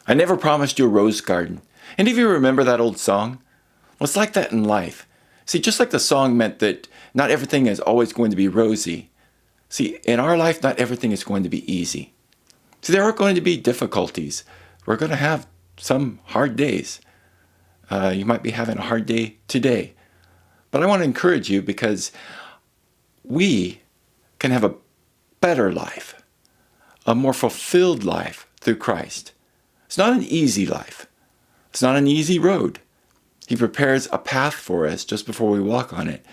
I never promised you a rose garden. Any of you remember that old song? Well, it's like that in life. See, just like the song meant that not everything is always going to be rosy. See, in our life, not everything is going to be easy. See, there are going to be difficulties. We're going to have some hard days. You might be having a hard day today. But I want to encourage you because we can have a better life, a more fulfilled life through Christ. It's not an easy life. It's not an easy road. He prepares a path for us just before we walk on it.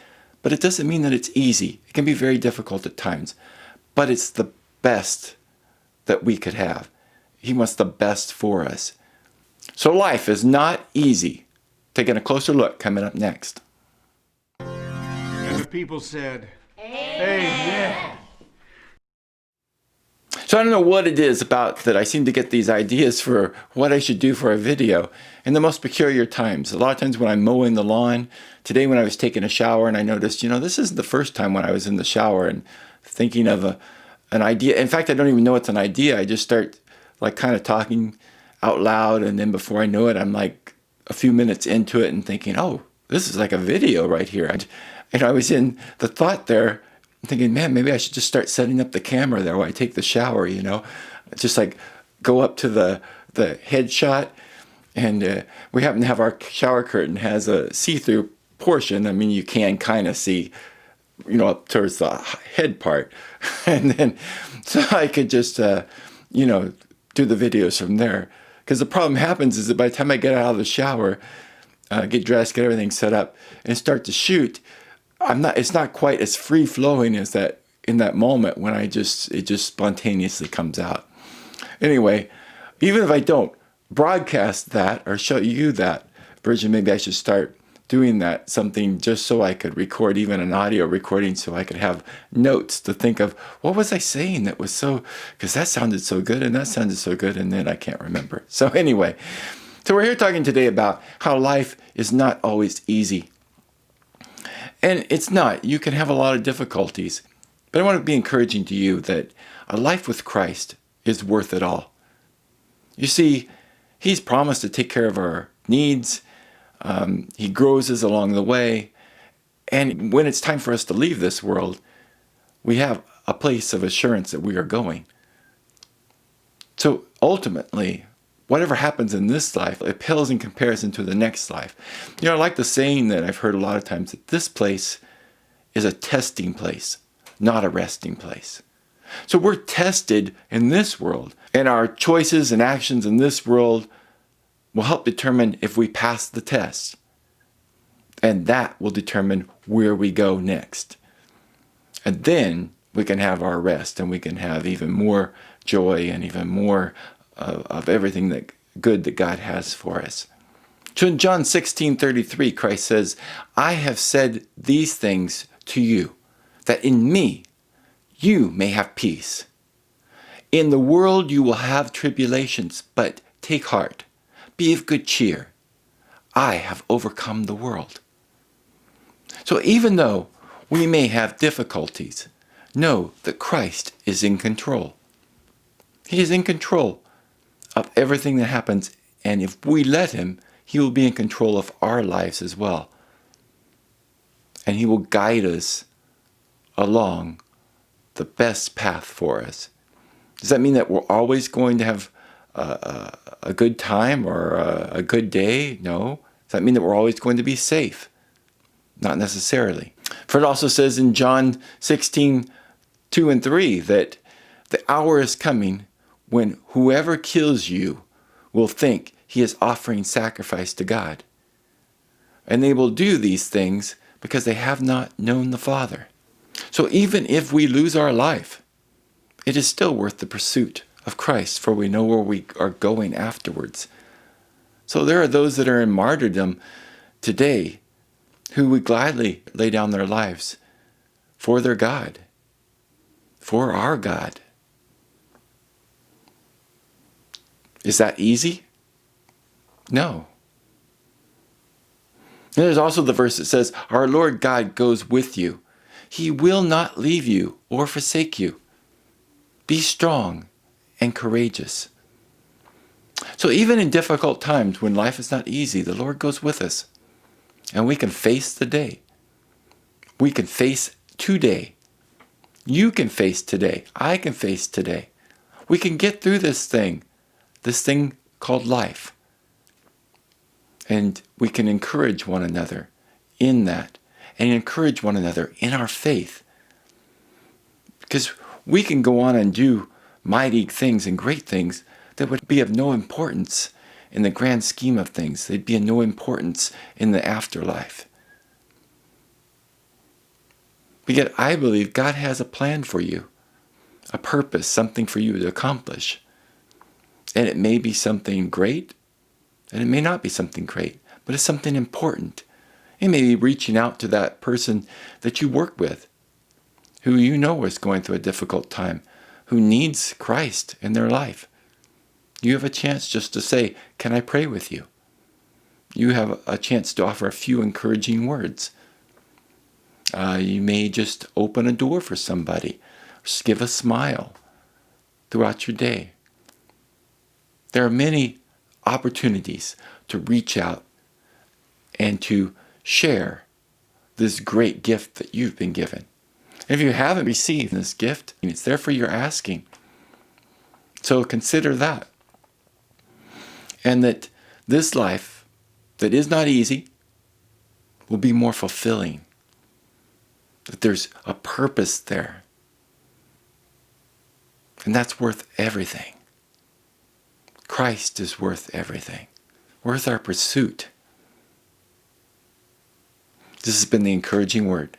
But it doesn't mean that it's easy. It can be very difficult at times. But it's the best that we could have. He wants the best for us. So life is not easy. Taking a closer look coming up next. And the people said, Amen. So I don't know what it is about that I seem to get these ideas for what I should do for a video in the most peculiar times. A lot of times when I'm mowing the lawn. Today when I was taking a shower and I noticed, this isn't the first time when I was in the shower and thinking of an idea. In fact, I don't even know it's an idea. I just start like kind of talking out loud, and then before I know it, I'm like a few minutes into it and thinking, oh, this is like a video right here. I was in the thought there thinking, man, maybe I should just start setting up the camera there while I take the shower, Just like go up to the headshot, and we happen to have our shower curtain has a see-through portion. I mean, you can kind of see, up towards the head part. And then, so I could just, do the videos from there. Because the problem happens is that by the time I get out of the shower, get dressed, get everything set up, and start to shoot, it's not quite as free flowing as that in that moment when it just spontaneously comes out. Anyway, even if I don't broadcast that or show you that version, maybe I should start doing that, something just so I could record even an audio recording so I could have notes to think of, what was I saying that was so, because that sounded so good and that sounded so good, and then I can't remember. So anyway, so we're here talking today about how life is not always easy. And it's not. You can have a lot of difficulties. But I want to be encouraging to you that a life with Christ is worth it all. You see, He's promised to take care of our needs. He grows us along the way. And when it's time for us to leave this world, we have a place of assurance that we are going. So ultimately, whatever happens in this life, it pales in comparison to the next life. I like the saying that I've heard a lot of times, that this place is a testing place, not a resting place. So we're tested in this world, and our choices and actions in this world will help determine if we pass the test. And that will determine where we go next. And then we can have our rest, and we can have even more joy and even more of everything that good that God has for us. So in John 16:33, Christ says, I have said these things to you, that in me you may have peace. In the world you will have tribulations, but take heart, be of good cheer. I have overcome the world. So even though we may have difficulties, know that Christ is in control. He is in control of everything that happens, and if we let Him, He will be in control of our lives as well. And He will guide us along the best path for us. Does that mean that we're always going to have a good time or a good day? No. Does that mean that we're always going to be safe? Not necessarily. For it also says in John 16:2 and 3 that the hour is coming when whoever kills you will think he is offering sacrifice to God. And they will do these things because they have not known the Father. So even if we lose our life, it is still worth the pursuit of Christ, for we know where we are going afterwards. So there are those that are in martyrdom today who would gladly lay down their lives for their God, for our God. Is that easy? No. And there's also the verse that says, our Lord God goes with you. He will not leave you or forsake you. Be strong and courageous. So even in difficult times when life is not easy, the Lord goes with us. And we can face the day. We can face today. You can face today. I can face today. We can get through this thing called life. And we can encourage one another in that, and encourage one another in our faith. Because we can go on and do mighty things and great things that would be of no importance in the grand scheme of things. They'd be of no importance in the afterlife. But yet I believe God has a plan for you, a purpose, something for you to accomplish. And it may be something great, and it may not be something great, but it's something important. It may be reaching out to that person that you work with, who you know is going through a difficult time, who needs Christ in their life. You have a chance just to say, "Can I pray with you?" You have a chance to offer a few encouraging words. You may just open a door for somebody, just give a smile throughout your day. There are many opportunities to reach out and to share this great gift that you've been given. If you haven't received this gift, it's there for your asking. So consider that. And that this life that is not easy will be more fulfilling. That there's a purpose there. And that's worth everything. Christ is worth everything. Worth our pursuit. This has been the encouraging word.